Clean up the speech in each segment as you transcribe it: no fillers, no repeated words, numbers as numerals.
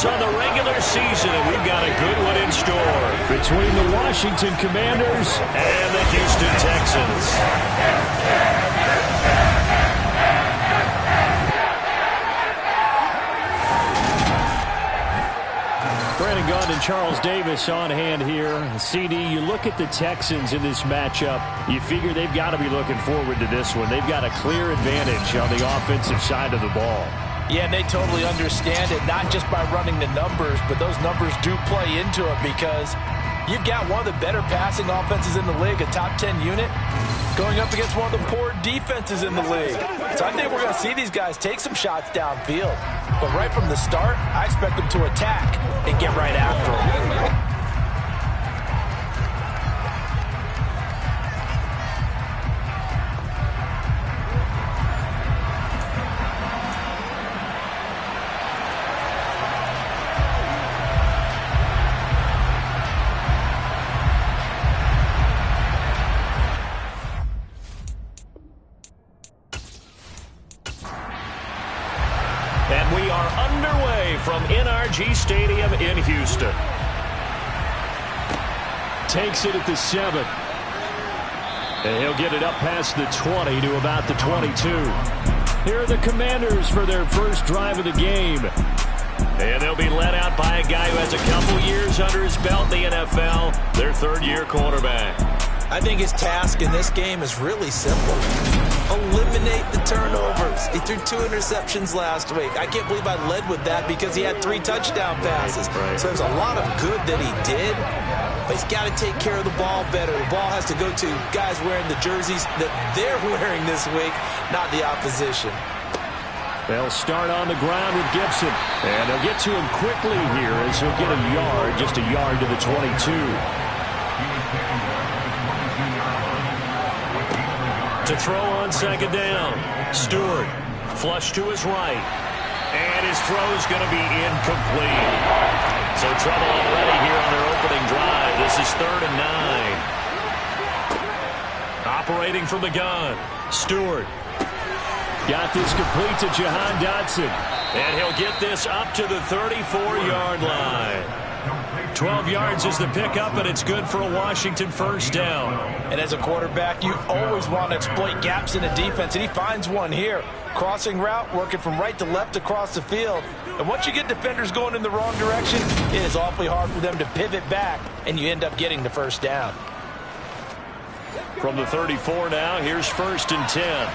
games on the regular season, and we've got a good one in store between the Washington Commanders and the Houston Texans. Brandon Gaudin and Charles Davis on hand here. CD, you look at the Texans in this matchup, you figure they've got to be looking forward to this one. They've got a clear advantage on the offensive side of the ball. Yeah, and they totally understand it, not just by running the numbers, but those numbers do play into it because you've got one of the better passing offenses in the league, a top 10 unit, going up against one of the poor defenses in the league. So I think we're going to see these guys take some shots downfield. But right from the start, I expect them to attack and get right after them. And we are underway from NRG Stadium in Houston. Takes it at the 7. And he'll get it up past the 20 to about the 22. Here are the Commanders for their first drive of the game. And they'll be led out by a guy who has a couple years under his belt in the NFL, their third-year quarterback. I think his task in this game is really simple. Eliminate the turnovers. He threw 2 interceptions last week. I can't believe I led with that because he had 3 touchdown passes. Right. So there's a lot of good that he did, but he's got to take care of the ball better. The ball has to go to guys wearing the jerseys that they're wearing this week, not the opposition. They'll start on the ground with Gibson. And they'll get to him quickly here as he'll get a yard, just a yard to the 22. To throw on second down. Stewart, flush to his right. And his throw's going to be incomplete. So trouble already here on their opening drive. This is 3rd and 9. Operating from the gun. Stewart. Got this complete to Jahan Dotson. And he'll get this up to the 34-yard line. 12 yards is the pickup, and it's good for a Washington first down. And as a quarterback, you always want to exploit gaps in the defense, and he finds one here. Crossing route, working from right to left across the field. And once you get defenders going in the wrong direction, it is awfully hard for them to pivot back, and you end up getting the first down. From the 34 now, here's 1st and 10.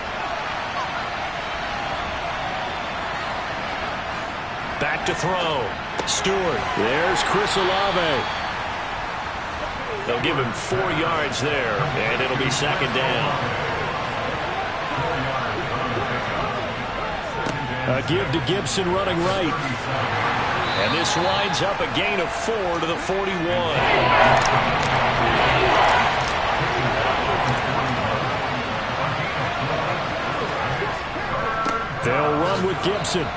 Back to throw. Stewart. There's Chris Olave. They'll give him 4 yards there, and it'll be 2nd down. A give to Gibson running right. And this winds up a gain of 4 to the 41. They'll run with Gibson.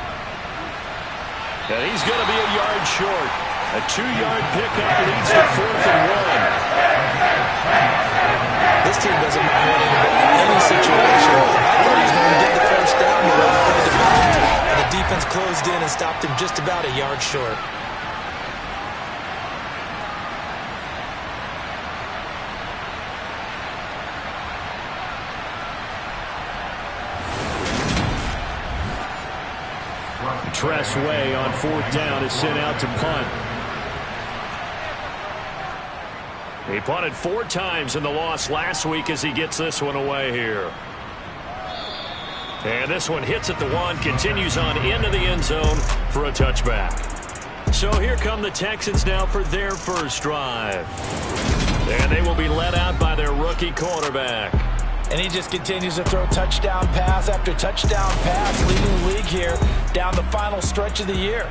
And he's going to be a yard short. A 2-yard pickup leads to 4th and 1. This team doesn't mind running the ball in any situation. I thought he was going to get the first down here on the defense. And the defense closed in and stopped him just about a yard short. Tress Way on 4th down is sent out to punt. He punted 4 times in the loss last week as he gets this one away here. And this one hits at the 1, continues on into the end zone for a touchback. So here come the Texans now for their first drive. And they will be led out by their rookie quarterback. And he just continues to throw touchdown pass after touchdown pass, leading the league here down the final stretch of the year.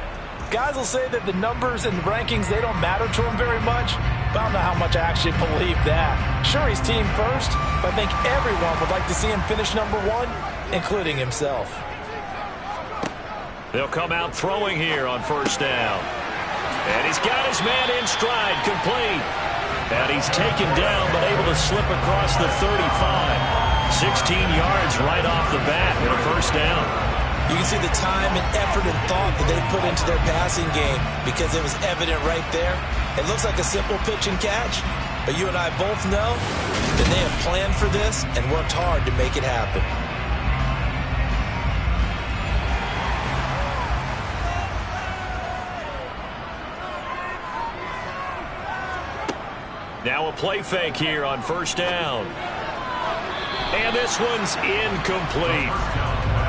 Guys will say that the numbers and rankings, they don't matter to him very much, but I don't know how much I actually believe that. Sure, he's team first, but I think everyone would like to see him finish number 1, including himself. They'll come out throwing here on 1st down. And he's got his man in stride, complete. And he's taken down, but able to slip across the 35. 16 yards right off the bat and a first down. You can see the time and effort and thought that they put into their passing game because it was evident right there. It looks like a simple pitch and catch, but you and I both know that they have planned for this and worked hard to make it happen. Now a play fake here on first down. And this one's incomplete.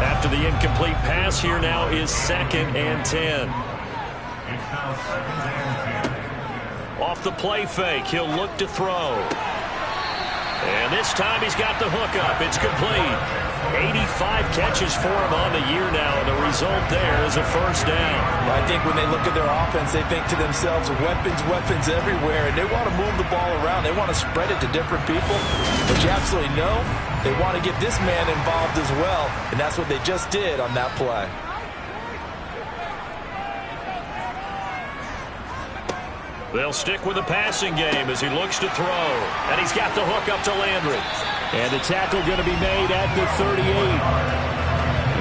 After the incomplete pass, here now is 2nd and 10. Off the play fake, he'll look to throw. And this time he's got the hook up. It's complete. 85 catches for him on the year now, and the result there is a first down. I think when they look at their offense, they think to themselves, weapons everywhere, and they want to move the ball around. They want to spread it to different people, but you absolutely know they want to get this man involved as well, and that's what they just did on that play. They'll stick with the passing game as he looks to throw. And he's got the hook up to Landry. And the tackle going to be made at the 38.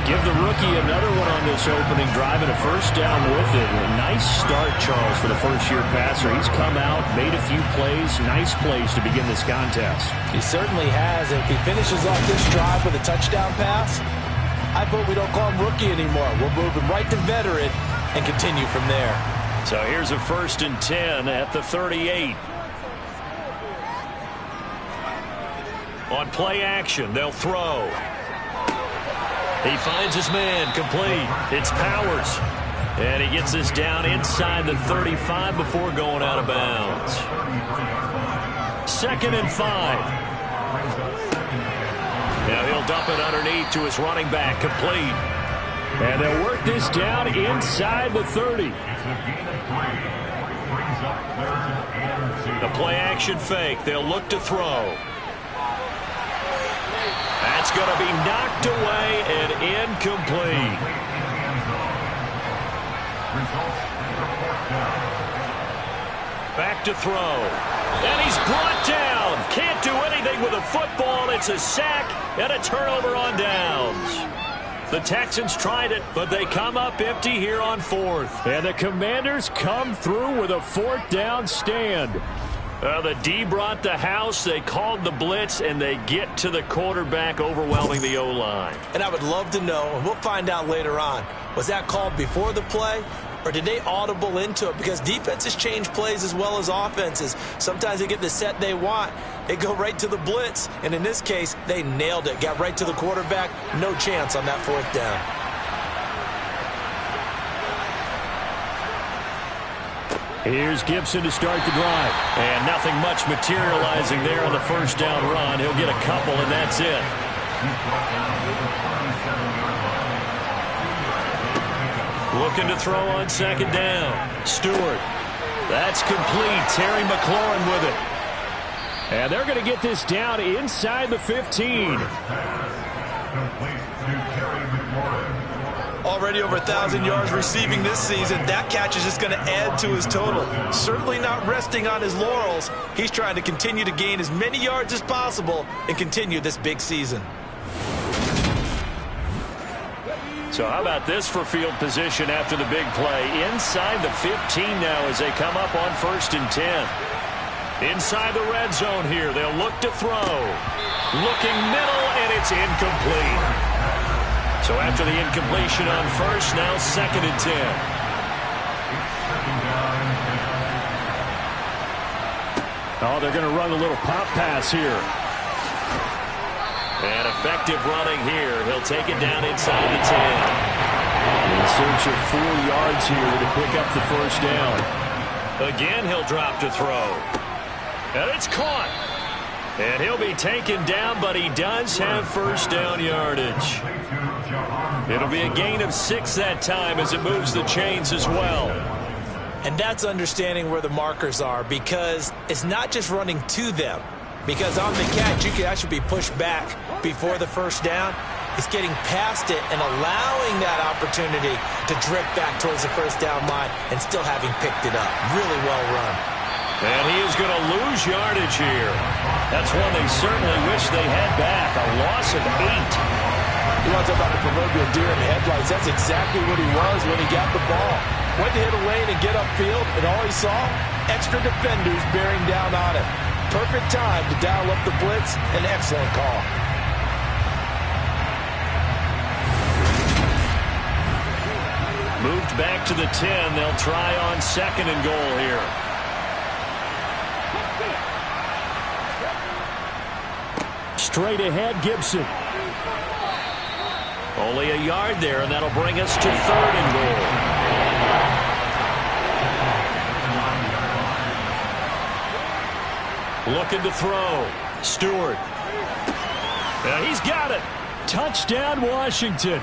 Give the rookie another one on this opening drive and a first down with it. A nice start, Charles, for the first-year passer. He's come out, made a few plays, nice plays to begin this contest. He certainly has. And if he finishes off this drive with a touchdown pass, I hope we don't call him rookie anymore. We'll move him right to veteran and continue from there. So here's a 1st and 10 at the 38. On play action, they'll throw. He finds his man, complete. It's Powers. And he gets this down inside the 35 before going out of bounds. 2nd and 5. Now he'll dump it underneath to his running back, complete. And they'll work this down inside the 30. The play action fake. They'll look to throw. That's going to be knocked away and incomplete. Back to throw. And he's brought down. Can't do anything with a football. It's a sack and a turnover on downs. The Texans tried it, but they come up empty here on 4th. And the Commanders come through with a 4th down stand. The D brought the house. They called the blitz, and they get to the quarterback, overwhelming the O-line. And I would love to know, and we'll find out later on, was that called before the play, or did they audible into it? Because defenses change plays as well as offenses. Sometimes they get the set they want. They go right to the blitz, and in this case, they nailed it. Got right to the quarterback. No chance on that 4th down. Here's Gibson to start the drive. And nothing much materializing there on the first down run. He'll get a couple, and that's it. Looking to throw on 2nd down. Stewart. That's complete. Terry McLaurin with it. And they're going to get this down inside the 15. Already over 1,000 yards receiving this season. That catch is just going to add to his total. Certainly not resting on his laurels. He's trying to continue to gain as many yards as possible and continue this big season. So how about this for field position after the big play? Inside the 15 now as they come up on 1st and 10. Inside the red zone here. They'll look to throw. Looking middle, and it's incomplete. So after the incompletion on 1st, now 2nd and 10. Oh, they're going to run a little pop pass here. And effective running here. He'll take it down inside the 10. In search of 4 yards here to pick up the first down. Again, he'll drop to throw. And it's caught. And he'll be taken down, but he does have first down yardage. It'll be a gain of 6 that time as it moves the chains as well. And that's understanding where the markers are, because it's not just running to them. Because on the catch, you could actually be pushed back before the first down. It's getting past it and allowing that opportunity to drift back towards the first down line and still having picked it up. Really well run. And he is going to lose yardage here. That's one they certainly wish they had back. A loss of 8. You want to talk about the proverbial deer in the headlights? That's exactly what he was when he got the ball. Went to hit a lane and get upfield, and all he saw, extra defenders bearing down on him. Perfect time to dial up the blitz. An excellent call. Moved back to the 10. They'll try on 2nd and goal here. Straight ahead, Gibson. Only a yard there, and that'll bring us to 3rd and goal. Looking to throw. Stewart. He's got it. Touchdown, Washington.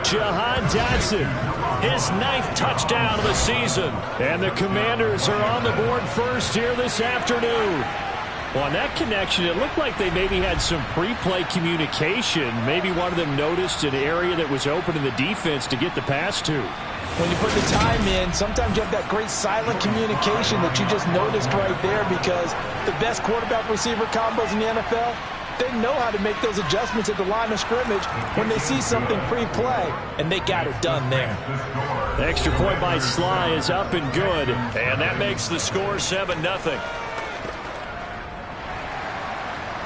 Jahan Dotson, his 9th touchdown of the season. And the Commanders are on the board first here this afternoon. Well, on that connection, it looked like they maybe had some pre-play communication. Maybe one of them noticed an area that was open in the defense to get the pass to. When you put the time in, sometimes you have that great silent communication that you just noticed right there, because the best quarterback-receiver combos in the NFL, they know how to make those adjustments at the line of scrimmage when they see something pre-play, and they got it done there. The extra point by Sly is up and good, and that makes the score 7-0.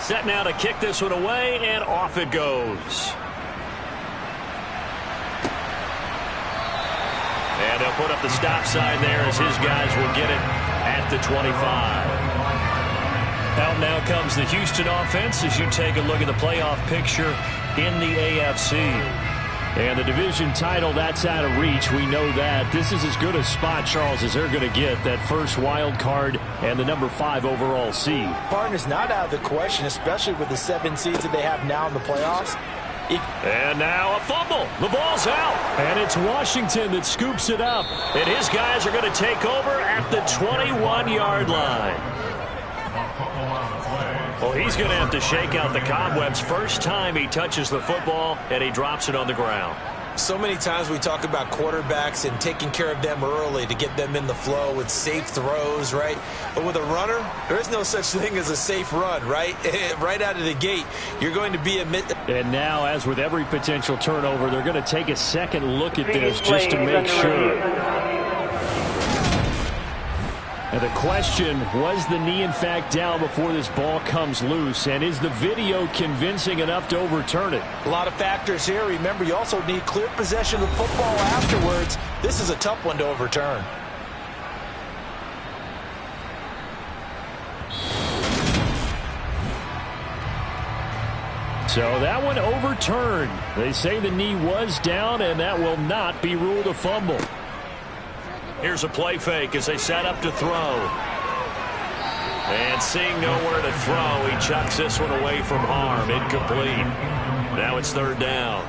Set now to kick this one away, and off it goes. And they'll put up the stop sign there as his guys will get it at the 25. Out now comes the Houston offense as you take a look at the playoff picture in the AFC. And the division title, that's out of reach. We know that. This is as good a spot, Charles, as they're going to get. That first wild card and the number 5 overall seed. Partner's not out of the question, especially with the 7 seeds that they have now in the playoffs. And now a fumble. The ball's out. And it's Washington that scoops it up. And his guys are going to take over at the 21-yard line. Well, he's going to have to shake out the cobwebs first time he touches the football, and he drops it on the ground. So many times we talk about quarterbacks and taking care of them early to get them in the flow with safe throws, right? But with a runner, there is no such thing as a safe run, right? Right out of the gate, you're going to be And now, as with every potential turnover, they're going to take a second look at this just to make sure. And the question, was the knee in fact down before this ball comes loose? And is the video convincing enough to overturn it? A lot of factors here. Remember, you also need clear possession of football afterwards. This is a tough one to overturn. So that one overturned. They say the knee was down, and that will not be ruled a fumble. Here's a play fake as they set up to throw. And seeing nowhere to throw, he chucks this one away from harm. Incomplete. Now it's 3rd down.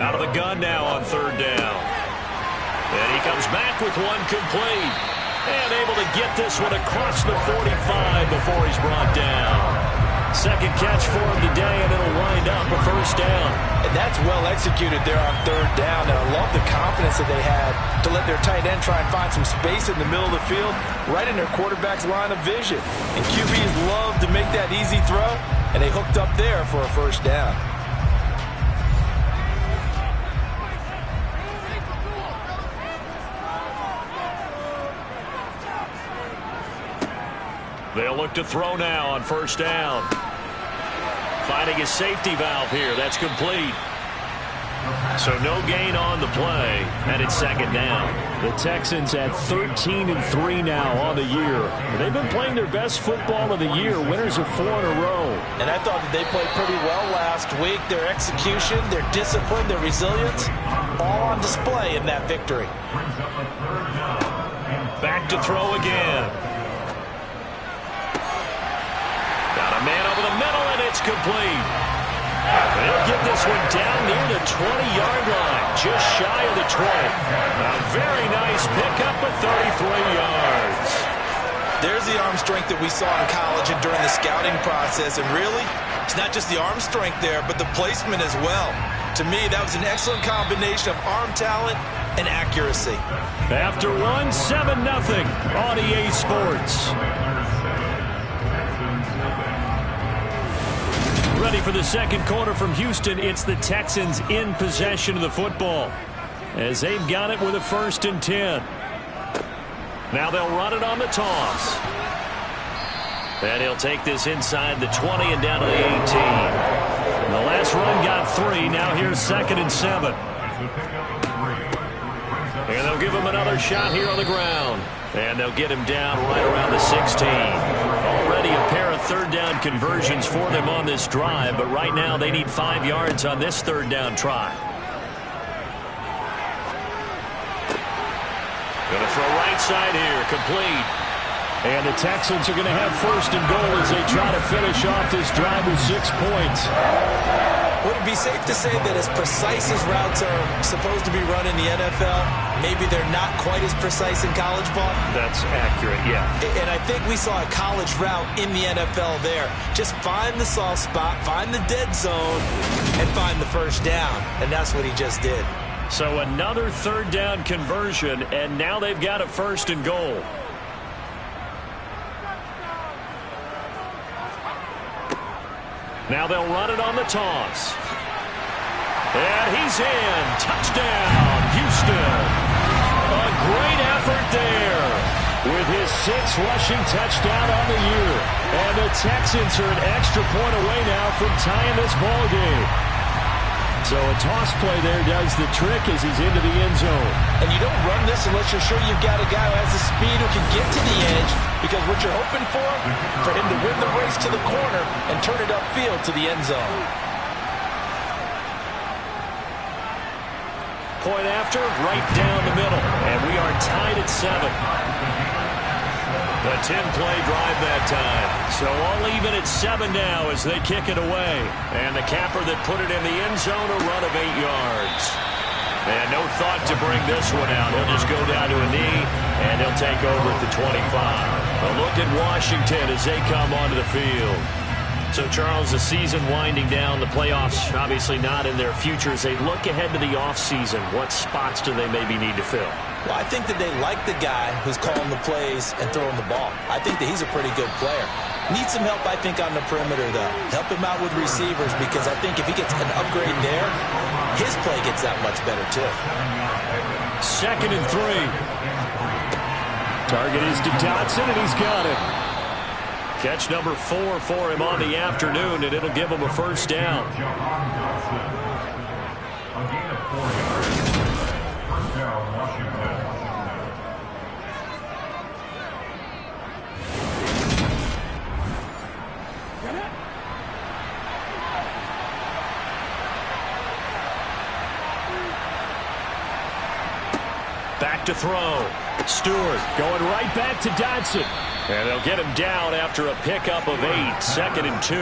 Out of the gun now on 3rd down. And he comes back with one complete. And able to get this one across the 45 before he's brought down. Second catch for him today, and it'll wind up a 1st down. And that's well executed there on 3rd down. And I love the confidence that they had to let their tight end try and find some space in the middle of the field, right in their quarterback's line of vision. And QBs love to make that easy throw, and they hooked up there for a 1st down. They'll look to throw now on 1st down. Finding his safety valve here. That's complete. So no gain on the play, and it's 2nd down. The Texans at 13-3 now on the year. They've been playing their best football of the year, winners of 4 in a row. And I thought that they played pretty well last week. Their execution, their discipline, their resilience, all on display in that victory. Back to throw again. Got a man over the middle, and it's complete. They'll get this one down near the 20-yard line, just shy of the 20. A very nice pickup of 33 yards. There's the arm strength that we saw in college and during the scouting process. And really, it's not just the arm strength there, but the placement as well. To me, that was an excellent combination of arm talent and accuracy. After one, 7-0 on EA Sports. ready for the second quarter from Houston. It's the Texans in possession of the football as they've got it with a 1st and 10. Now they'll run it on the toss. And he'll take this inside the 20 and down to the 18. And the last run got 3. Now here's 2nd and 7. And they'll give him another shot here on the ground. And they'll get him down right around the 16. Already a pair of 3rd down conversions for them on this drive, but right now they need 5 yards on this 3rd down try. Going to throw right side here, complete. And the Texans are going to have 1st and goal as they try to finish off this drive with 6 points. Would it be safe to say that as precise as routes are supposed to be run in the NFL, maybe they're not quite as precise in college ball? That's accurate, yeah. And I think we saw a college route in the NFL there. Just find the soft spot, find the dead zone, and find the 1st down. And that's what he just did. So another 3rd down conversion, and now they've got a 1st and goal. Now they'll run it on the toss. And he's in. Touchdown, Houston. A great effort there with his 6th rushing touchdown on the year. And the Texans are an extra point away now from tying this ball game. So a toss play there does the trick as he's into the end zone. And you don't run this unless you're sure you've got a guy who has the speed who can get to the edge, because what you're hoping for him to win the race to the corner and turn it upfield to the end zone. Point after, right down the middle. And we are tied at 7. A 10-play drive that time. So all even at 7 now as they kick it away. And the capper that put it in the end zone, a run of 8 yards. And no thought to bring this one out. He'll just go down to a knee, and he'll take over at the 25. A look at Washington as they come onto the field. So, Charles, the season winding down, the playoffs obviously not in their future. As they look ahead to the offseason, what spots do they maybe need to fill? Well, I think that they like the guy who's calling the plays and throwing the ball. I think that he's a pretty good player. Needs some help, I think, on the perimeter, though. Help him out with receivers, because I think if he gets an upgrade there, his play gets that much better, too. 2nd and 3. Target is to Dotson, and he's got it. Catch number 4 for him on the afternoon, and it'll give him a 1st down. Back to throw. Stewart going right back to Dotson. And they'll get him down after a pickup of 8. 2nd and 2.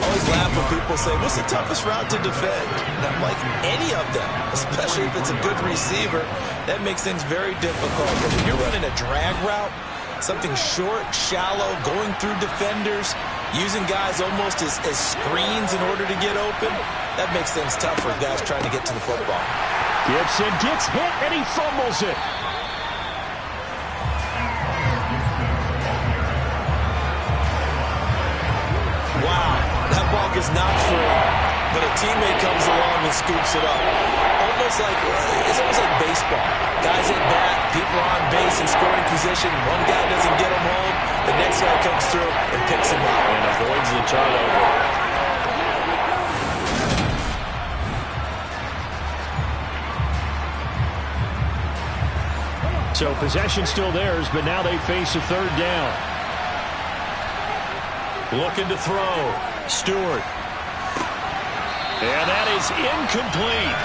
Always laugh when people say, what's the toughest route to defend? And I'm like, any of them, especially if it's a good receiver. That makes things very difficult. But when you're running a drag route, something short, shallow, going through defenders, using guys almost as screens in order to get open, that makes things tough for guys trying to get to the football. Gibson gets hit, and he fumbles it. Wow, that ball gets knocked free, but a teammate comes along and scoops it up. It's almost like baseball. Guys at bat, people on base in scoring position. One guy doesn't get him home, the next guy comes through and picks him up and avoids the turnover. So possession still theirs, but now they face a 3rd down. Looking to throw. Stewart. And that is incomplete.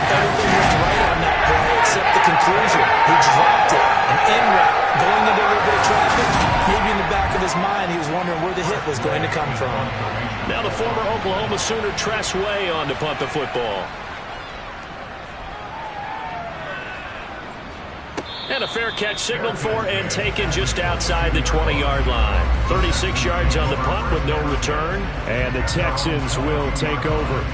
Everything was right on that play except the conclusion. He dropped it. An in route. Going into a little bit of traffic. Maybe in the back of his mind he was wondering where the hit was going to come from. Now the former Oklahoma Sooner Tress Way on to punt the football. And a fair catch signaled for and taken just outside the 20-yard line. 36 yards on the punt with no return. And the Texans will take over.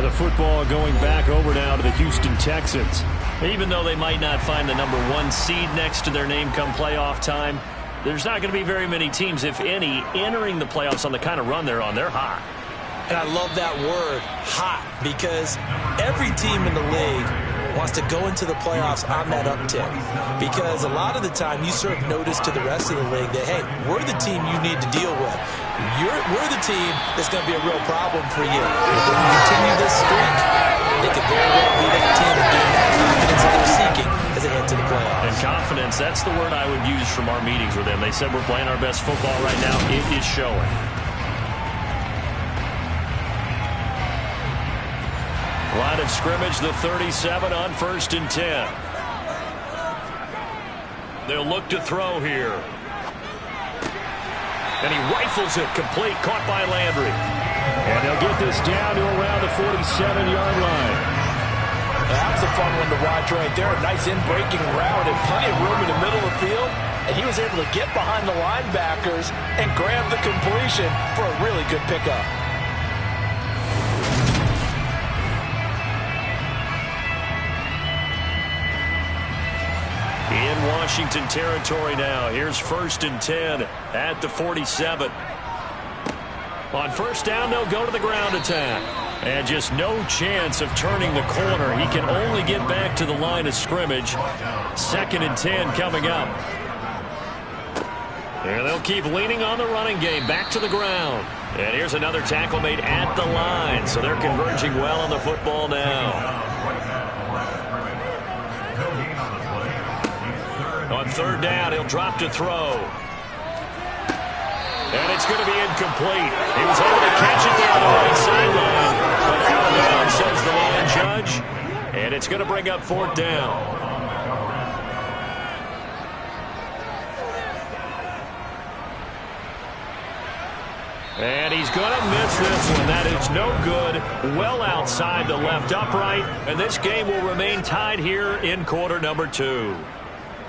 The football going back over now to the Houston Texans. Even though they might not find the #1 seed next to their name come playoff time, there's not going to be very many teams, if any, entering the playoffs on the kind of run they're on. They're hot. And I love that word, hot, because every team in the league wants to go into the playoffs on that uptick. Because a lot of the time you serve notice to the rest of the league that, hey, we're the team you need to deal with. We're the team that's going to be a real problem for you. If they continue this streak, they could very well be that team and gain that confidence that they're seeking as they head to the playoffs. And confidence, that's the word I would use from our meetings with them. They said we're playing our best football right now. It is showing. Line of scrimmage, the 37 on 1st and 10. They'll look to throw here. And he rifles it complete, caught by Landry. And they'll get this down to around the 47-yard line. That was a fun one to watch right there. A nice in-breaking route and plenty of room in the middle of the field. And he was able to get behind the linebackers and grab the completion for a really good pickup. In Washington territory now. Here's 1st and 10 at the 47. On 1st down, they'll go to the ground attack. And just no chance of turning the corner. He can only get back to the line of scrimmage. 2nd and 10 coming up. And they'll keep leaning on the running game. Back to the ground. And here's another tackle made at the line. So they're converging well on the football now. On 3rd down, he'll drop to throw. And it's going to be incomplete. He was able to catch it there on the right sideline. But out of bounds, says the line judge. And it's going to bring up 4th down. And he's going to miss this one. That is no good. Well outside the left upright. And this game will remain tied here in quarter number 2.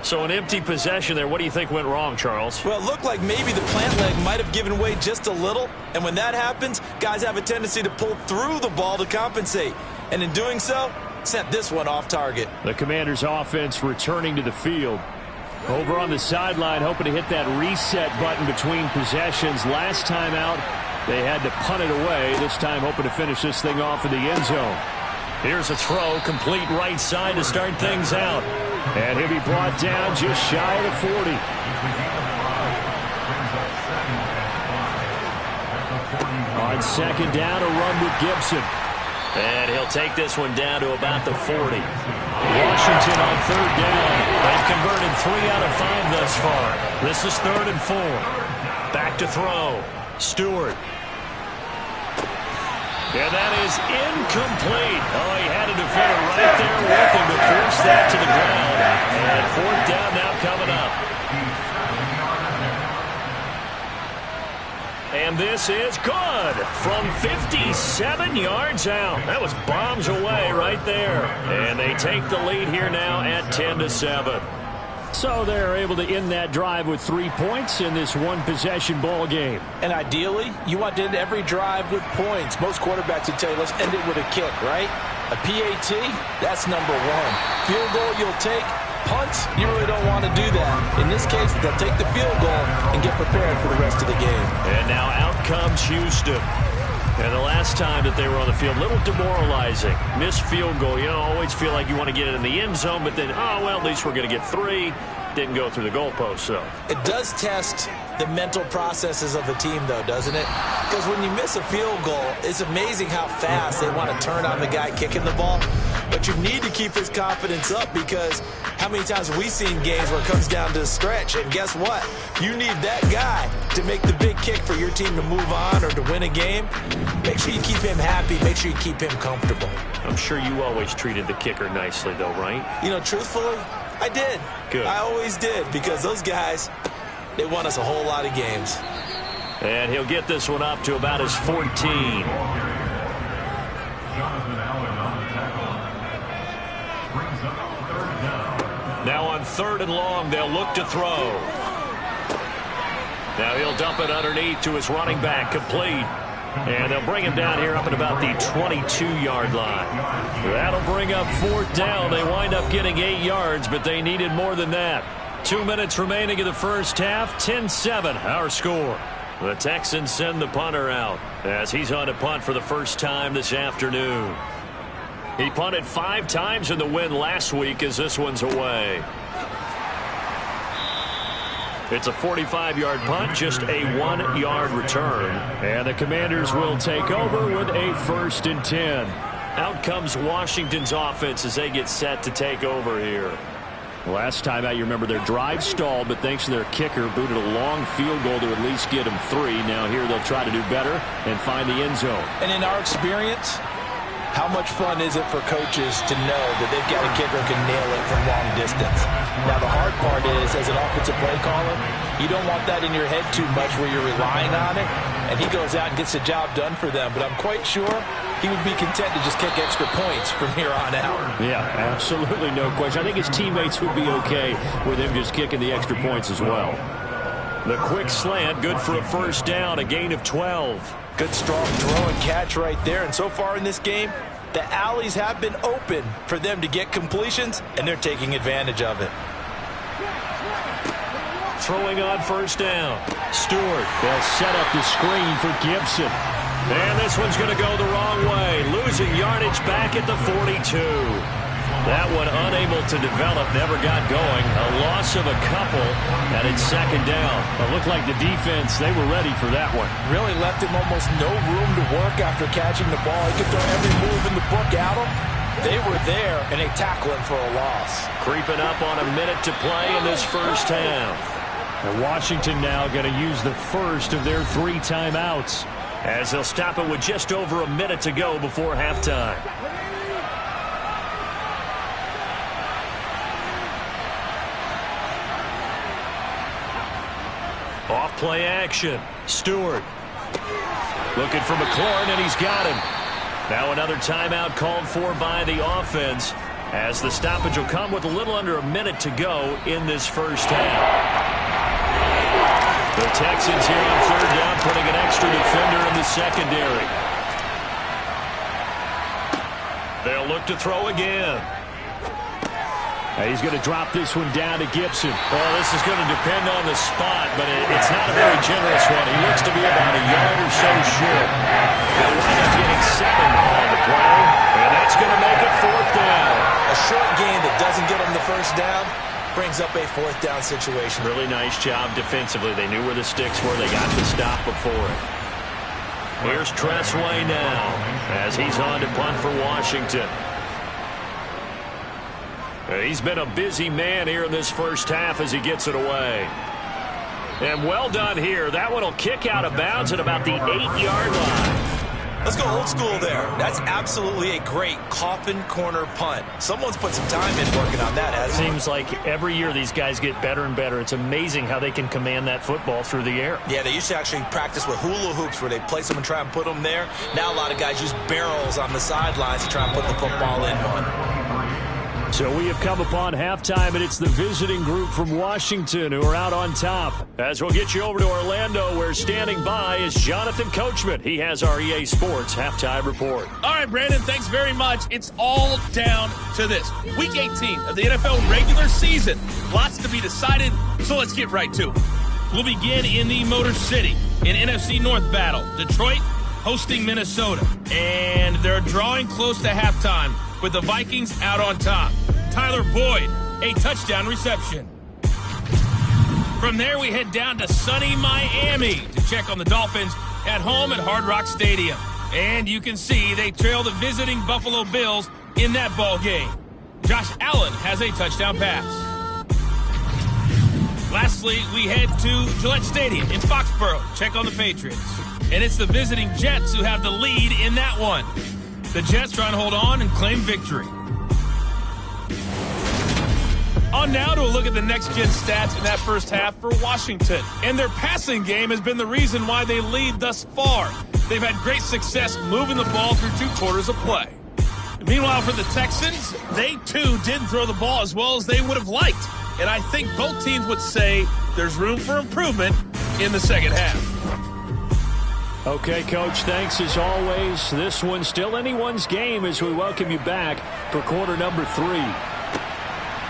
So an empty possession there. What do you think went wrong, Charles? Well, it looked like maybe the plant leg might have given way just a little. And when that happens, guys have a tendency to pull through the ball to compensate. And in doing so, sent this one off target. The Commanders' offense returning to the field. Over on the sideline, hoping to hit that reset button between possessions. Last time out, they had to punt it away. This time, hoping to finish this thing off in the end zone. Here's a throw, complete right side to start things out. And he'll be brought down just shy of the 40. On 2nd down, a run with Gibson. And he'll take this one down to about the 40. Washington on 3rd down. They've converted 3 out of 5 thus far. This is 3rd and 4. Back to throw. Stewart. And that is incomplete. Oh, he had a defender right there with him to force that to the ground. And 4th down now coming up. And this is good from 57 yards out. That was bombs away right there. And they take the lead here now at 10-7. So they're able to end that drive with 3 points in this one-possession ball game. And ideally, you want to end every drive with points. Most quarterbacks would tell you, let's end it with a kick, right? A PAT, that's number 1. Field goal you'll take. Punts, you really don't want to do that. In this case, they'll take the field goal and get prepared for the rest of the game. And now out comes Houston. And the last time that they were on the field, a little demoralizing. Missed field goal. You know, always feel like you want to get it in the end zone, but then, oh, well, at least we're going to get 3. Didn't go through the goalpost, so. It does test the mental processes of the team, though, doesn't it? Because when you miss a field goal, it's amazing how fast they want to turn on the guy kicking the ball. But you need to keep his confidence up, because how many times have we seen games where it comes down to a stretch, and guess what? You need that guy to make the big kick for your team to move on or to win a game. Make sure you keep him happy. Make sure you keep him comfortable. I'm sure you always treated the kicker nicely, though, right? You know, truthfully, I did. Good. I always did, because those guys, they won us a whole lot of games. And he'll get this one up to about his 14. Now on 3rd and long, they'll look to throw. Now he'll dump it underneath to his running back, complete. And they'll bring him down here up at about the 22-yard line. That'll bring up 4th down. They wind up getting 8 yards, but they needed more than that. 2 minutes remaining in the first half. 10-7 our score. The Texans send the punter out as he's on to punt for the first time this afternoon. He punted 5 times in the win last week as this one's away. It's a 45-yard punt, just a 1-yard return. And the Commanders will take over with a 1st and 10. Out comes Washington's offense as they get set to take over here. Last time out, you remember their drive stalled, but thanks to their kicker, booted a long field goal to at least get them 3. Now here they'll try to do better and find the end zone. And in our experience, how much fun is it for coaches to know that they've got a kicker who can nail it from long distance? Now, the hard part is, as an offensive play caller, you don't want that in your head too much where you're relying on it, and he goes out and gets the job done for them. But I'm quite sure he would be content to just kick extra points from here on out. Yeah, absolutely no question. I think his teammates would be okay with him just kicking the extra points as well. The quick slant, good for a 1st down, a gain of 12. Good, strong throw and catch right there. And so far in this game, the alleys have been open for them to get completions, and they're taking advantage of it. Throwing on 1st down. Stewart, they'll set up the screen for Gibson. And this one's going to go the wrong way. Losing yardage back at the 42. That one unable to develop, never got going. A loss of a couple, and it's 2nd down. It looked like the defense, they were ready for that one. Really left him almost no room to work after catching the ball. He could throw every move in the book at him. They were there, and they tackle him for a loss. Creeping up on a minute to play in this first half. And Washington now going to use the first of their 3 timeouts, as they'll stop it with just over a minute to go before halftime. Off play action. Stewart looking for McLaurin, and he's got him. Now another timeout called for by the offense, as the stoppage will come with a little under a minute to go in this first half. The Texans here on 3rd down, putting an extra defender in the secondary. They'll look to throw again. He's going to drop this one down to Gibson. Well, this is going to depend on the spot, but it's not a very generous one. He looks to be about a yard or so short. They'll wind up getting 7 on the play, and that's going to make it 4th down. A short gain that doesn't get them the 1st down brings up a 4th down situation. Really nice job defensively. They knew where the sticks were. They got the stop before it. Here's Tressway now, as he's on to punt for Washington. He's been a busy man here in this first half as he gets it away. And well done here. That one will kick out of bounds at about the 8-yard line. Let's go old school there. That's absolutely a great coffin corner punt. Someone's put some time in working on that, hasn't he? Seems like every year these guys get better and better. It's amazing how they can command that football through the air. Yeah, they used to actually practice with hula hoops where they place them and try and put them there. Now a lot of guys use barrels on the sidelines to try and put the football in one. So we have come upon halftime, and it's the visiting group from Washington who are out on top. As we'll get you over to Orlando, where standing by is Jonathan Coachman. He has our EA Sports halftime report. All right, Brandon, thanks very much. It's all down to this. Week 18 of the NFL regular season. Lots to be decided, so let's get right to it. We'll begin in the Motor City in NFC North battle. Detroit hosting Minnesota. And they're drawing close to halftime with the Vikings out on top. Tyler Boyd, a touchdown reception. From there, we head down to sunny Miami to check on the Dolphins at home at Hard Rock Stadium. And you can see they trail the visiting Buffalo Bills in that ball game. Josh Allen has a touchdown pass. Lastly, we head to Gillette Stadium in Foxborough. Check on the Patriots. And it's the visiting Jets who have the lead in that one. The Jets trying to hold on and claim victory. On now to a look at the next-gen stats in that first half for Washington. And their passing game has been the reason why they lead thus far. They've had great success moving the ball through 2 quarters of play. Meanwhile, for the Texans, they too didn't throw the ball as well as they would have liked. And I think both teams would say there's room for improvement in the second half. Okay, Coach, thanks as always. This one's still anyone's game as we welcome you back for quarter number 3.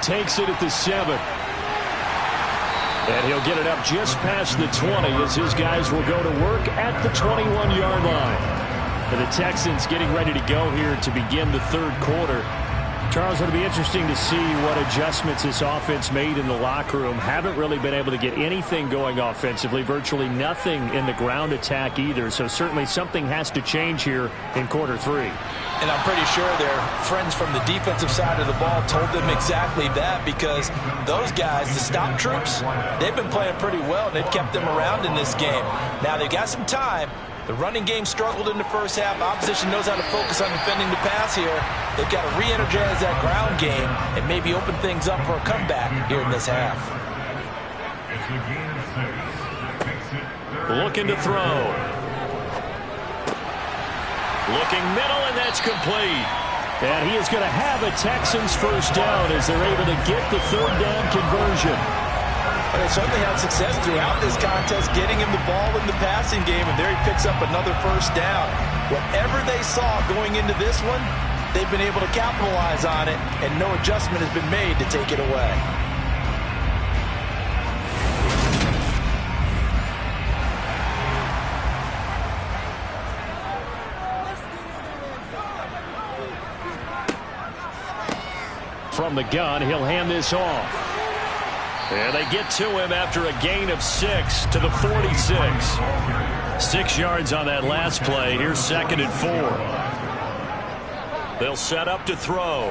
Takes it at the 7. And he'll get it up just past the 20 as his guys will go to work at the 21-yard line. And the Texans getting ready to go here to begin the third quarter. Charles, it'll be interesting to see what adjustments this offense made in the locker room. Haven't really been able to get anything going offensively, virtually nothing in the ground attack either. So certainly something has to change here in quarter 3. And I'm pretty sure their friends from the defensive side of the ball told them exactly that, because those guys, the stop troops, they've been playing pretty well, and they've kept them around in this game. Now they've got some time. The running game struggled in the first half. Opposition knows how to focus on defending the pass here. They've got to re-energize that ground game and maybe open things up for a comeback here in this half. Looking to throw. Looking middle, and that's complete. And he is going to have a Texans first down as they're able to get the third down conversion. They certainly had success throughout this contest getting him the ball in the passing game, and there he picks up another first down. Whatever they saw going into this one, they've been able to capitalize on it, and no adjustment has been made to take it away. From the gun, he'll hand this off. And they get to him after a gain of 6 to the 46. 6 yards on that last play. Here's 2nd and 4. They'll set up to throw.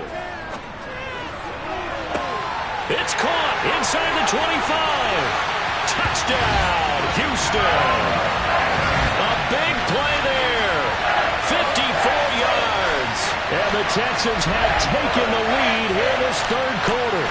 It's caught inside the 25. Touchdown, Houston. A big play there. 54 yards. And the Texans have taken the lead here in this third quarter.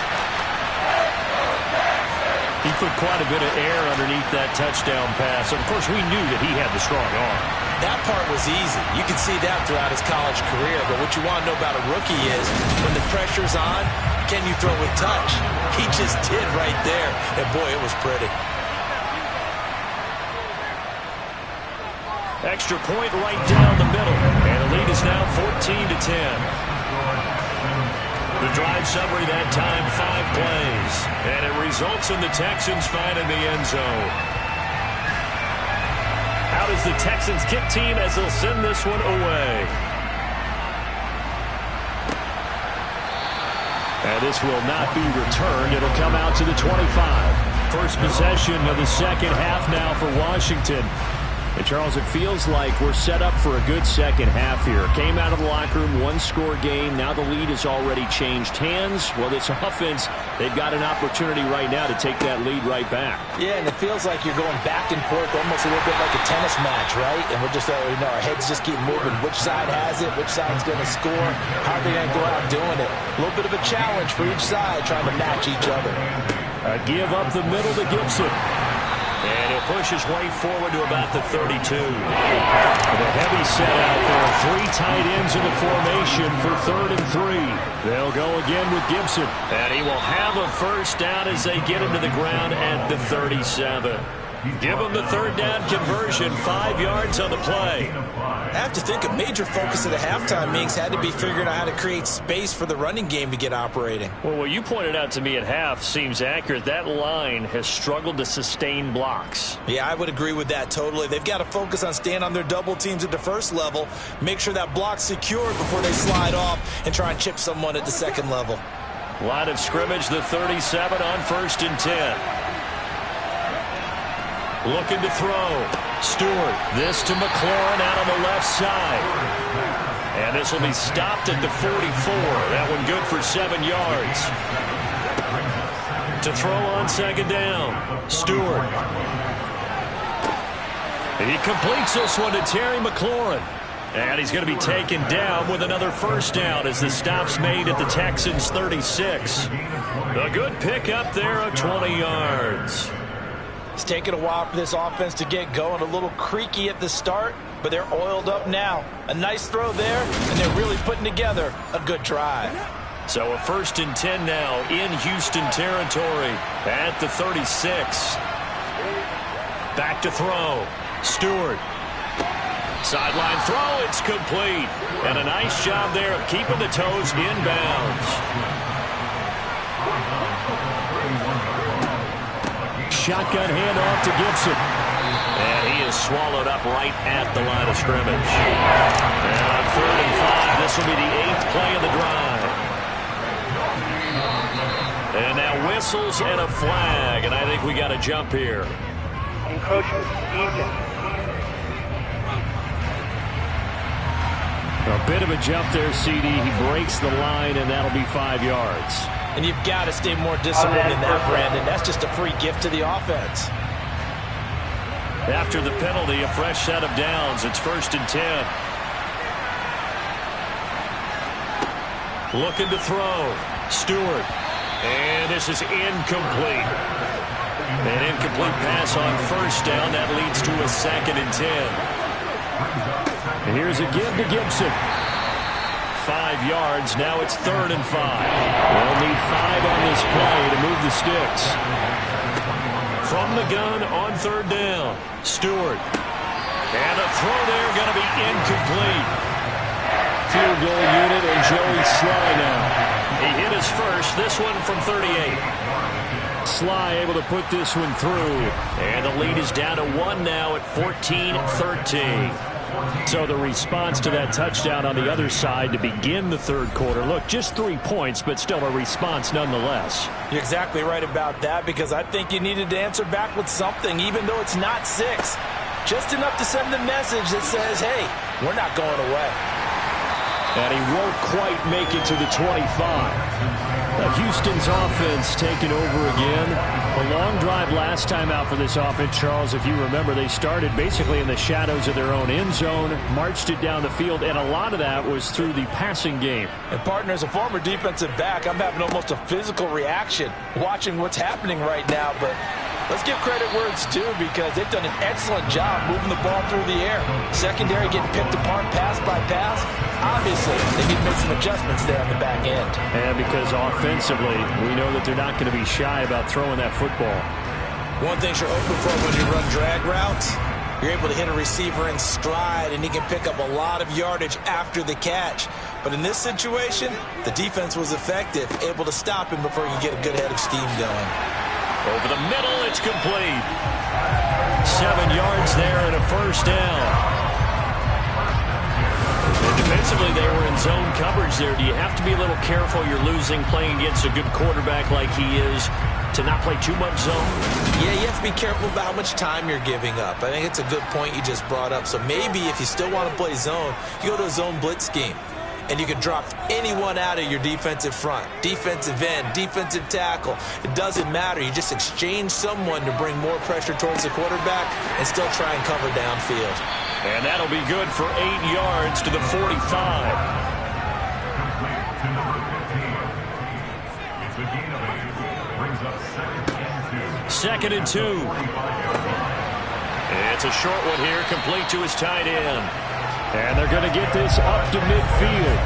He put quite a bit of air underneath that touchdown pass. Of course, we knew that he had the strong arm. That part was easy. You can see that throughout his college career. But what you want to know about a rookie is when the pressure's on, can you throw with touch? He just did right there. And, boy, it was pretty. Extra point right down the middle. And the lead is now 14-10. The drive summary that time, 5 plays. And it results in the Texans finding the end zone. How does the Texans kick team as they'll send this one away? And this will not be returned. It'll come out to the 25. First possession of the second half now for Washington. And, Charles, it feels like we're set up for a good second half here. Came out of the locker room, 1-score game. Now the lead has already changed hands. Well, this offense, they've got an opportunity right now to take that lead right back. Yeah, and it feels like you're going back and forth almost a little bit like a tennis match, right? And we're just, our heads just keep moving. Which side has it? Which side's going to score? How are they going to go out doing it? A little bit of a challenge for each side trying to match each other. A give up the middle to Gibson. And he'll push his way forward to about the 32. The heavy set out there. 3 tight ends in the formation for 3rd and 3. They'll go again with Gibson. And he will have a first down as they get him to the ground at the 37. Give him the third down conversion, 5 yards on the play. I have to think a major focus of the halftime meetings had to be figuring out how to create space for the running game to get operating. Well, what you pointed out to me at half seems accurate. That line has struggled to sustain blocks. Yeah, I would agree with that totally. They've got to focus on staying on their double teams at the first level, make sure that block's secured before they slide off and try and chip someone at the second level. Line of scrimmage, the 37 on 1st and 10. Looking to throw. Stewart. This to McLaurin out on the left side. And this will be stopped at the 44. That one good for 7 yards. To throw on 2nd down. Stewart. And he completes this one to Terry McLaurin. And he's going to be taken down with another first down as the stop's made at the Texans' 36. A good pickup there of 20 yards. It's taken a while for this offense to get going. A little creaky at the start, but they're oiled up now. A nice throw there, and they're really putting together a good drive. So a 1st and 10 now in Houston territory at the 36. Back to throw. Stewart. Sideline throw, it's complete. And a nice job there of keeping the toes inbounds. Shotgun handoff to Gibson. And he is swallowed up right at the line of scrimmage. And on 3rd and 5, this will be the 8th play of the drive. And now whistles and a flag, and I think we got a jump here. Encroachment defense. A bit of a jump there, CD. He breaks the line, and that'll be 5 yards. And you've got to stay more disciplined in that, Brandon. That's just a free gift to the offense. After the penalty, a fresh set of downs. It's 1st and 10. Looking to throw. Stewart. And this is incomplete. An incomplete pass on 1st down. That leads to a 2nd and 10. And here's a give to Gibson. 5 yards. Now it's 3rd and 5. They'll need 5 on this play to move the sticks. From the gun on 3rd down. Stewart. And a throw there going to be incomplete. Field goal unit and Joey Sly now. He hit his first. This one from 38. Sly able to put this one through. And the lead is down to 1 now at 14-13. So the response to that touchdown on the other side to begin the 3rd quarter. Look, just 3 points, but still a response nonetheless. You're exactly right about that, because I think you needed to answer back with something, even though it's not 6. Just enough to send the message that says, hey, we're not going away. And he won't quite make it to the 25. Houston's offense taking over again. A long drive last time out for this offense, Charles. If you remember, they started basically in the shadows of their own end zone, marched it down the field, and a lot of that was through the passing game. And, partner, as a former defensive back, I'm having almost a physical reaction watching what's happening right now. But let's give credit where it's due, because they've done an excellent job moving the ball through the air. Secondary getting picked apart pass by pass. Obviously, they need to make some adjustments there on the back end. And because offensively, we know that they're not going to be shy about throwing that football. One thing you're open for when you run drag routes, you're able to hit a receiver in stride, and he can pick up a lot of yardage after the catch. But in this situation, the defense was effective, able to stop him before he could get a good head of steam going. Over the middle, it's complete. 7 yards there and a 1st down. And defensively, they were in zone coverage there. Do you have to be a little careful? You're losing, playing against a good quarterback like he is, to not play too much zone? Yeah, you have to be careful about how much time you're giving up. I think it's a good point you just brought up. So maybe if you still want to play zone, you go to a zone blitz scheme. And you can drop anyone out of your defensive front. Defensive end, defensive tackle. It doesn't matter. You just exchange someone to bring more pressure towards the quarterback and still try and cover downfield. And that'll be good for 8 yards to the 45. 2nd and 2. It's a short one here, complete to his tight end. And they're going to get this up to midfield.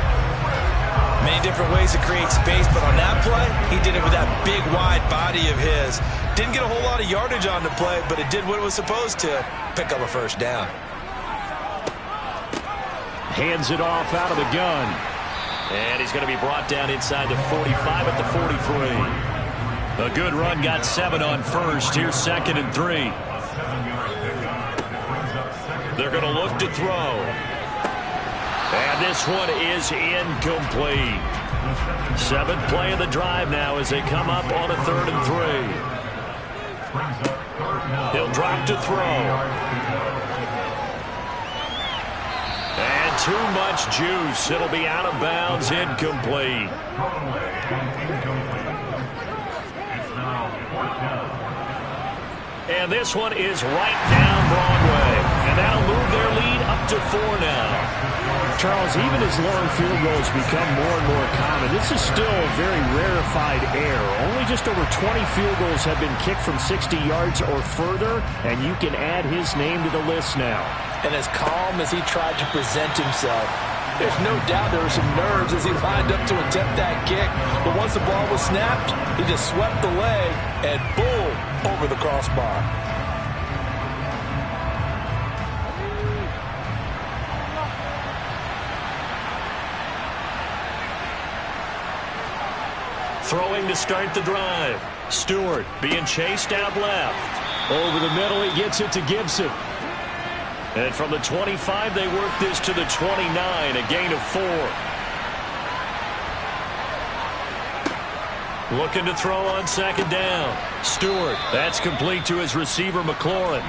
Many different ways to create space, but on that play, he did it with that big, wide body of his. Didn't get a whole lot of yardage on the play, but it did what it was supposed to, pick up a 1st down. Hands it off out of the gun. And he's going to be brought down inside the 45 at the 43. A good run, got 7 on 1st. Here's 2nd and 3. They're going to look to throw. And this one is incomplete. 7th play of the drive now as they come up on a 3rd and 3. He'll drop to throw. And too much juice. It'll be out of bounds, incomplete. And this one is right down Broadway. And that'll move their lead up to 4 now. Charles, even as long field goals become more and more common, this is still a very rarefied air. Only just over 20 field goals have been kicked from 60 yards or further, and you can add his name to the list now. And as calm as he tried to present himself, there's no doubt there were some nerves as he lined up to attempt that kick. But once the ball was snapped, he just swept the leg and boom, over the crossbar. Throwing to start the drive. Stewart being chased out left. Over the middle, he gets it to Gibson. And from the 25, they work this to the 29, a gain of 4. Looking to throw on second down. Stewart, that's complete to his receiver, McLaurin.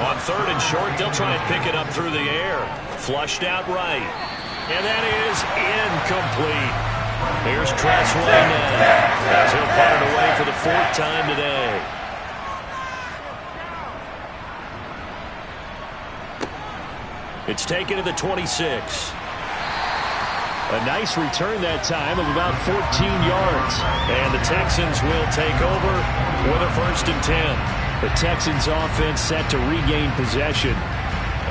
On third and short, they'll try and pick it up through the air. Flushed out right. And that is incomplete. Here's Tressway now, as he'll punt it away for the 4th time today. It's taken to the 26. A nice return that time of about 14 yards. And the Texans will take over with a 1st and 10. The Texans offense set to regain possession.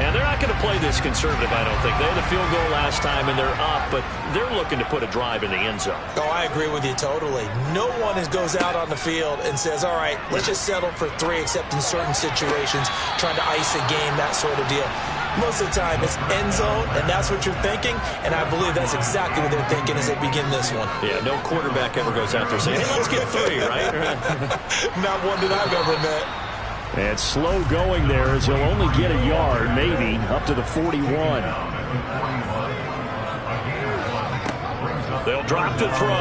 And they're not going to play this conservative, I don't think. They had a field goal last time, and they're up, but they're looking to put a drive in the end zone. Oh, I agree with you totally. No one goes out on the field and says, all right, let's just settle for 3, except in certain situations, trying to ice a game, that sort of deal. Most of the time, it's end zone, and that's what you're thinking, and I believe that's exactly what they're thinking as they begin this one. Yeah, no quarterback ever goes out there saying, hey, let's get 3, right? Not one that I've ever met. And slow going there as he'll only get a yard, maybe, up to the 41. They'll drop to throw.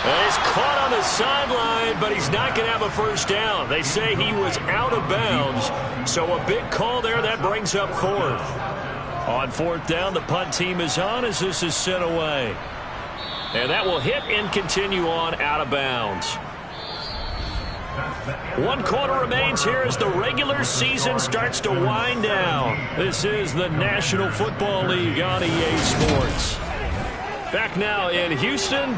And he's caught on the sideline, but he's not going to have a 1st down. They say he was out of bounds, so a big call there. That brings up 4th. On 4th down, the punt team is on as this is sent away. And that will hit and continue on out of bounds. 1 quarter remains here as the regular season starts to wind down. This is the National Football League on EA Sports. Back now in Houston.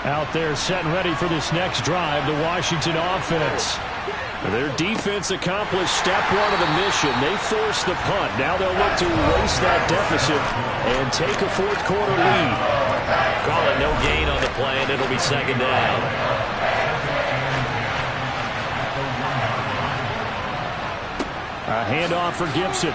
Out there set and ready for this next drive, the Washington offense. Their defense accomplished step 1 of the mission. They forced the punt. Now they'll look to erase that deficit and take a 4th quarter lead. Call it no gain on the play, and it'll be 2nd down. A handoff for Gibson.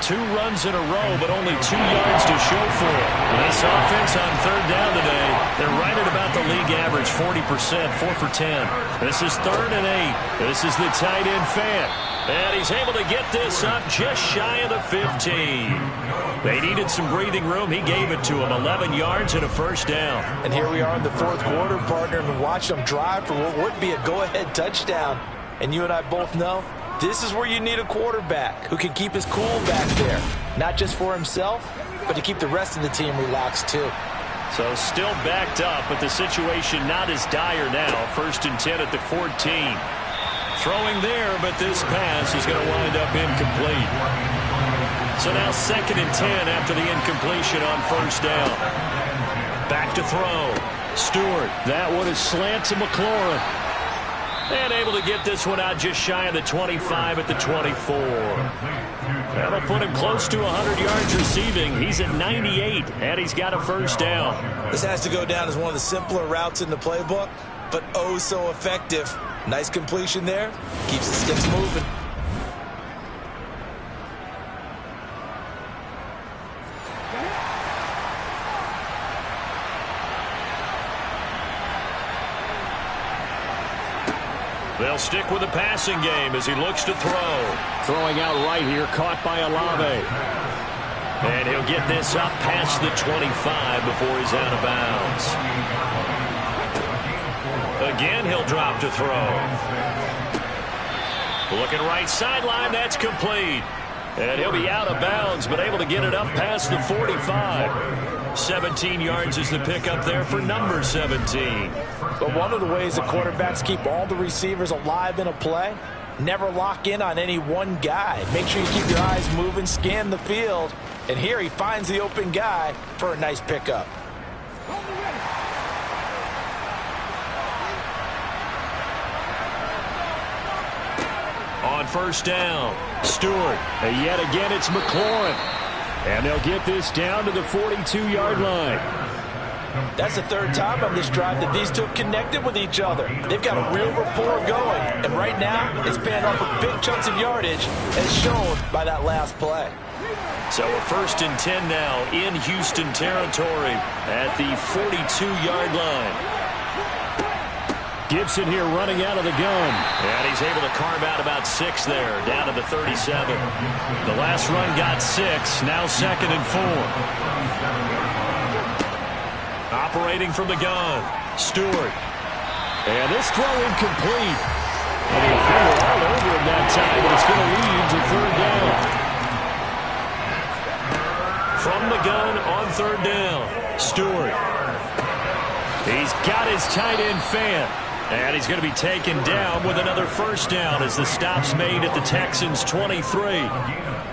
2 runs in a row, but only 2 yards to show for it. This offense on 3rd down today, they're right at about the league average, 40%, 4 for 10. This is 3rd and 8. This is the tight end Fant. And he's able to get this up just shy of the 15. They needed some breathing room. He gave it to them. 11 yards and a 1st down. And here we are in the 4th quarter, partner, and watch them drive for what would be a go-ahead touchdown. And you and I both know this is where you need a quarterback who can keep his cool back there. Not just for himself, but to keep the rest of the team relaxed too. So still backed up, but the situation not as dire now. 1st and 10 at the 14. Throwing there, but this pass is going to wind up incomplete. So now 2nd and 10 after the incompletion on 1st down. Back to throw. Stewart. That one is slant to McLaurin. And able to get this one out just shy of the 25 at the 24. That'll put him close to 100 yards receiving. He's at 98, and he's got a 1st down. This has to go down as one of the simpler routes in the playbook, but oh so effective. Nice completion there. Keeps the sticks moving. They'll stick with the passing game as he looks to throw. Throwing out right here, caught by Olave. And he'll get this up past the 25 before he's out of bounds. Again, he'll drop to throw. Looking right sideline, that's complete. And he'll be out of bounds, but able to get it up past the 45. 17 yards is the pickup there for number 17. But one of the ways the quarterbacks keep all the receivers alive in a play, never lock in on any one guy. Make sure you keep your eyes moving, scan the field. And here he finds the open guy for a nice pickup. On 1st down, Stewart. And yet again, it's McLaurin. And they'll get this down to the 42-yard line. That's the third time on this drive that these two have connected with each other. They've got a real rapport going. And right now, it's paying off with big chunks of yardage, as shown by that last play. So a 1st and 10 now in Houston territory at the 42-yard line. Gibson here running out of the gun. And he's able to carve out about 6 there, down to the 37. The last run got 6, now 2nd and 4. Operating from the gun, Stewart. And this throw incomplete. And he'll finger all over him that time, but it's going to lead to 3rd down. From the gun on 3rd down, Stewart. He's got his tight end fan. And he's going to be taken down with another 1st down as the stop's made at the Texans' 23.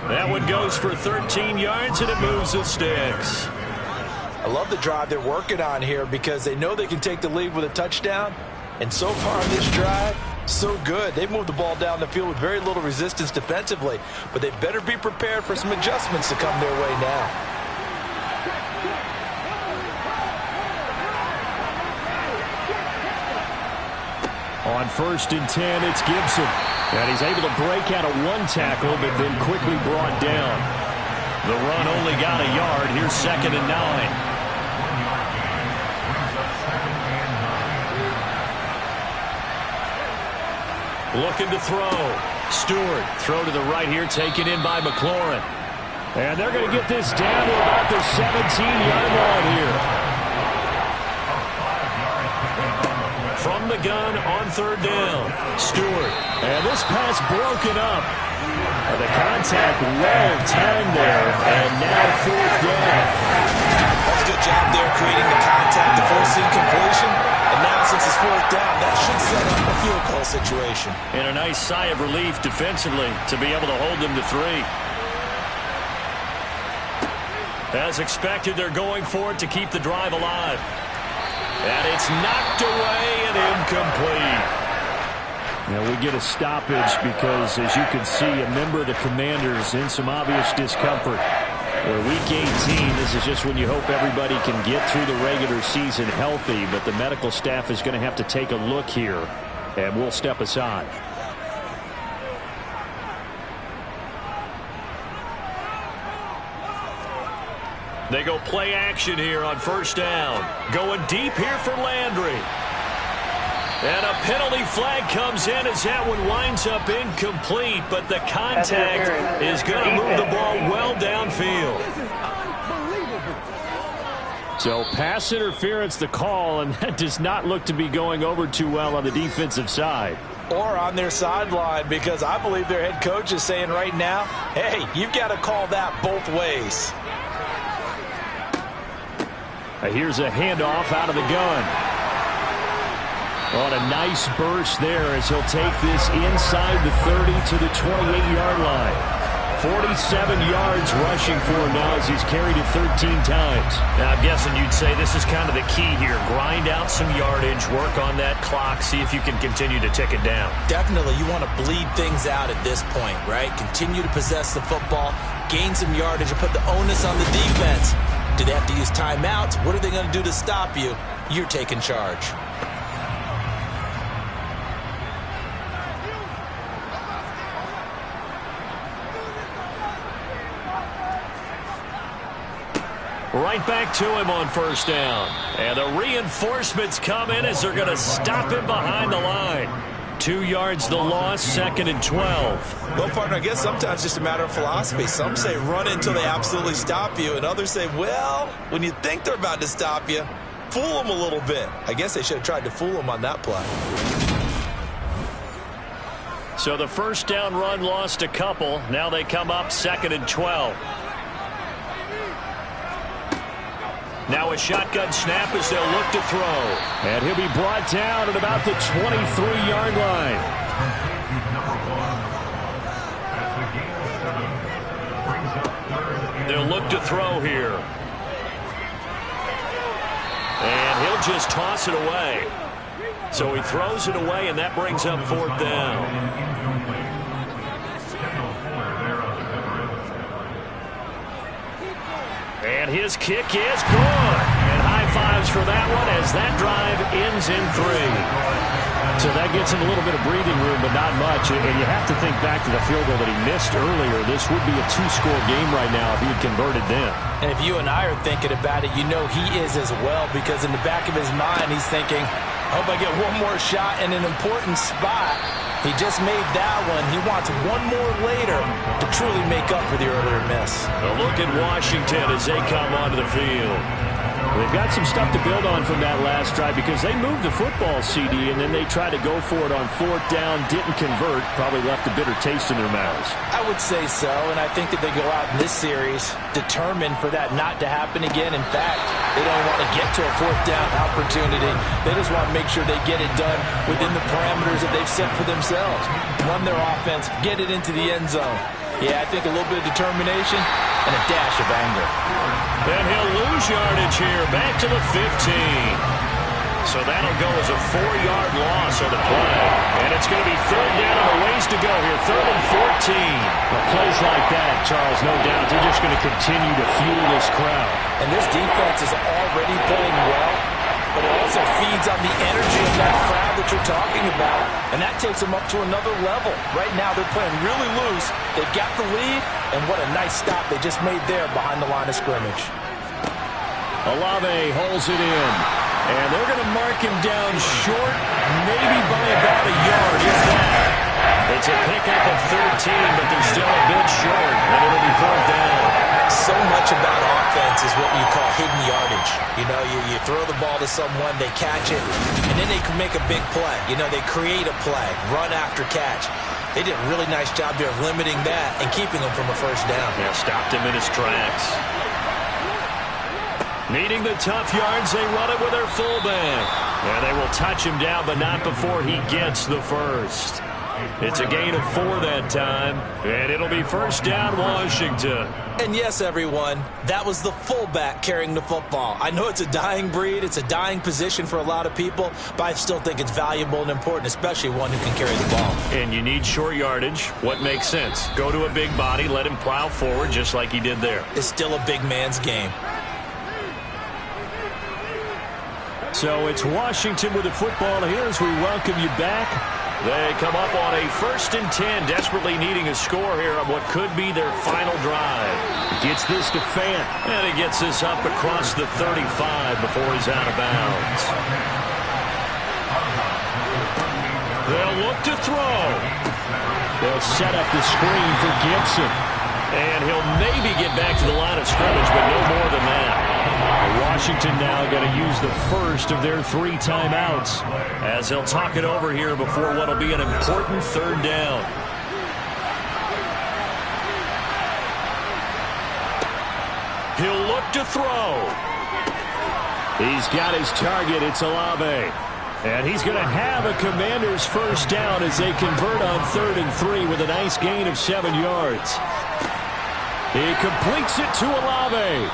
That one goes for 13 yards, and it moves the sticks. I love the drive they're working on here because they know they can take the lead with a touchdown. And so far on this drive, so good. They've moved the ball down the field with very little resistance defensively. But they better be prepared for some adjustments to come their way now. On 1st and 10, it's Gibson. And he's able to break out of 1 tackle, but then quickly brought down. The run only got a yard. Here's 2nd and 9. Looking to throw. Stewart, throw to the right here, taken in by McLaurin. And they're going to get this down to about the 17-yard line here. From the gun on 3rd down, Stewart. And this pass broken up. And the contact well timed there, and now 4th down. That's a good job there creating the contact to forcing completion. And now since it's 4th down, that should set up a field goal situation. And a nice sigh of relief defensively to be able to hold them to 3. As expected, they're going for it to keep the drive alive. And it's knocked away and incomplete. Now we get a stoppage because, as you can see, a member of the Commanders in some obvious discomfort. Week 18, this is just when you hope everybody can get through the regular season healthy, but the medical staff is going to have to take a look here, and we'll step aside. They go play action here on 1st down. Going deep here for Landry. And a penalty flag comes in as that one winds up incomplete, but the contact is going to move the ball well downfield. So pass interference the call, and that does not look to be going over too well on the defensive side. Or on their sideline, because I believe their head coach is saying right now, hey, you've got to call that both ways. Here's a handoff out of the gun. On a nice burst there as he'll take this inside the 30 to the 28-yard line. 47 yards rushing for him now as he's carried it 13 times. Now, I'm guessing you'd say this is kind of the key here. Grind out some yardage, work on that clock, see if you can continue to tick it down. Definitely, you want to bleed things out at this point, right? Continue to possess the football, gain some yardage, and put the onus on the defense. Do they have to use timeouts? What are they going to do to stop you? You're taking charge. Right back to him on 1st down. And the reinforcements come in as they're going to stop him behind the line. 2 yards the loss, 2nd and 12. Well, partner, I guess sometimes it's just a matter of philosophy. Some say run until they absolutely stop you, and others say, well, when you think they're about to stop you, fool them a little bit. I guess they should have tried to fool them on that play. So the 1st down run lost a couple. Now they come up 2nd and 12. Now a shotgun snap as they'll look to throw. And he'll be brought down at about the 23-yard line. They'll look to throw here. And he'll just toss it away. So he throws it away, and that brings up 4th down. And his kick is good. And high fives for for that one as that drive ends in 3. So that gets him a little bit of breathing room, but not much. And you have to think back to the field goal that he missed earlier. This would be a 2-score game right now if he had converted then. And if you and I are thinking about it, you know he is as well, because in the back of his mind, he's thinking, I hope I get one more shot in an important spot. He just made that one. He wants one more later to truly make up for the earlier miss. A look at Washington as they come onto the field. They've got some stuff to build on from that last drive because they moved the football, CD, and then they tried to go for it on 4th down, didn't convert, probably left a bitter taste in their mouths. I would say so, and I think that they go out in this series determined for that not to happen again. In fact, they don't want to get to a 4th down opportunity. They just want to make sure they get it done within the parameters that they've set for themselves. Run their offense, get it into the end zone. Yeah, I think a little bit of determination and a dash of anger. Then he'll lose yardage here, back to the 15. So that'll go as a 4-yard loss on the play. And it's going to be 3rd down and a ways to go here, 3rd and 14. Well, plays like that, Charles, no doubt, they're just going to continue to fuel this crowd. And this defense is already playing well, but it also feeds on the energy of that crowd that you're talking about. And that takes them up to another level. Right now, they're playing really loose. They've got the lead, and what a nice stop they just made there behind the line of scrimmage. Olave holds it in. And they're going to mark him down short, maybe by about a yard, if that. It's a pickup of 13, but they're still a bit short, and it'll be 4th down. So much about offense is what you call hidden yardage. You know, you throw the ball to someone, they catch it, and then they can make a big play. You know, they create a play, run after catch. They did a really nice job there of limiting that and keeping him from a 1st down. Yeah, stopped him in his tracks. Needing the tough yards, they run it with their fullback. And they will touch him down, but not before he gets the first. It's a gain of 4 that time, and it'll be 1st down, Washington. And yes, everyone, that was the fullback carrying the football. I know it's a dying breed, it's a dying position for a lot of people, but I still think it's valuable and important, especially one who can carry the ball. And you need short yardage. What makes sense? Go to a big body, let him plow forward just like he did there. It's still a big man's game. So it's Washington with the football here as we welcome you back. They come up on a 1st and 10, desperately needing a score here on what could be their final drive. Gets this to Fant. And he gets this up across the 35 before he's out of bounds. They'll look to throw. They'll set up the screen for Gibson. And he'll maybe get back to the line of scrimmage, but no more than that. Washington now going to use the first of their 3 timeouts. As he'll talk it over here before what will be an important 3rd down. He'll look to throw. He's got his target. It's Olave. And he's going to have a Commander's 1st down as they convert on 3rd and 3 with a nice gain of 7 yards. He completes it to Olave.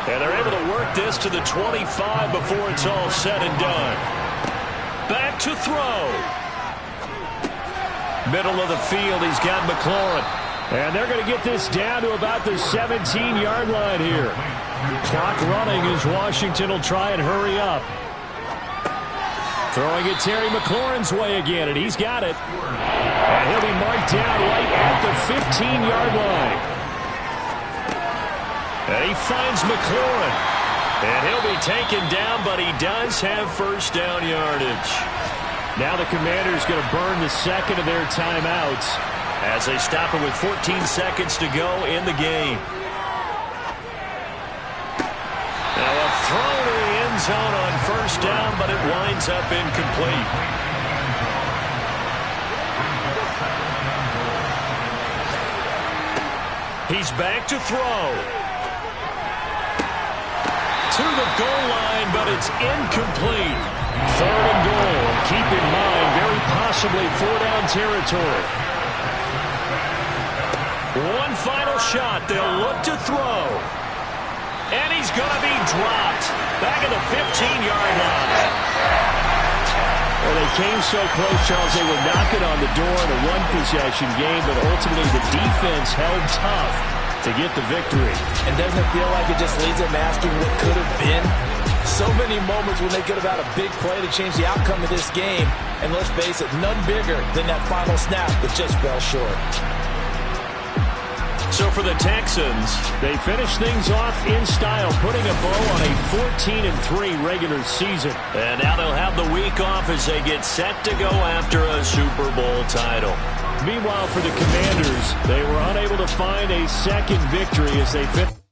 And they're able to work this to the 25 before it's all said and done. Back to throw. Middle of the field, he's got McLaurin. And they're going to get this down to about the 17-yard line here. Clock running as Washington will try and hurry up. Throwing it Terry McLaurin's way again, and he's got it. And he'll be marked down right at the 15-yard line. And he finds McLaurin. And he'll be taken down, but he does have 1st down yardage. Now the Commanders going to burn the 2nd of their timeouts as they stop it with 14 seconds to go in the game. Now a throw to the end zone on 1st down, but it winds up incomplete. He's back to throw. To the goal line, but it's incomplete. 3rd and goal. Keep in mind, very possibly 4-down territory. One final shot. They'll look to throw. And he's going to be dropped. Back at the 15-yard line. Well, they came so close, Charles. They were knocking on the door in a one-possession game, but ultimately the defense held tough to get the victory. And doesn't it feel like it just leads them asking what could have been? So many many moments when they could have had a big play to change the outcome of this game. And let's face it, none bigger than that final snap that just fell short. So for the Texans, they finish things off in style, putting a bow on a 14-3 regular season. And now they'll have the week off as they get set to go after a Super Bowl title. Meanwhile, for the Commanders, they were unable to find a second victory as they fit.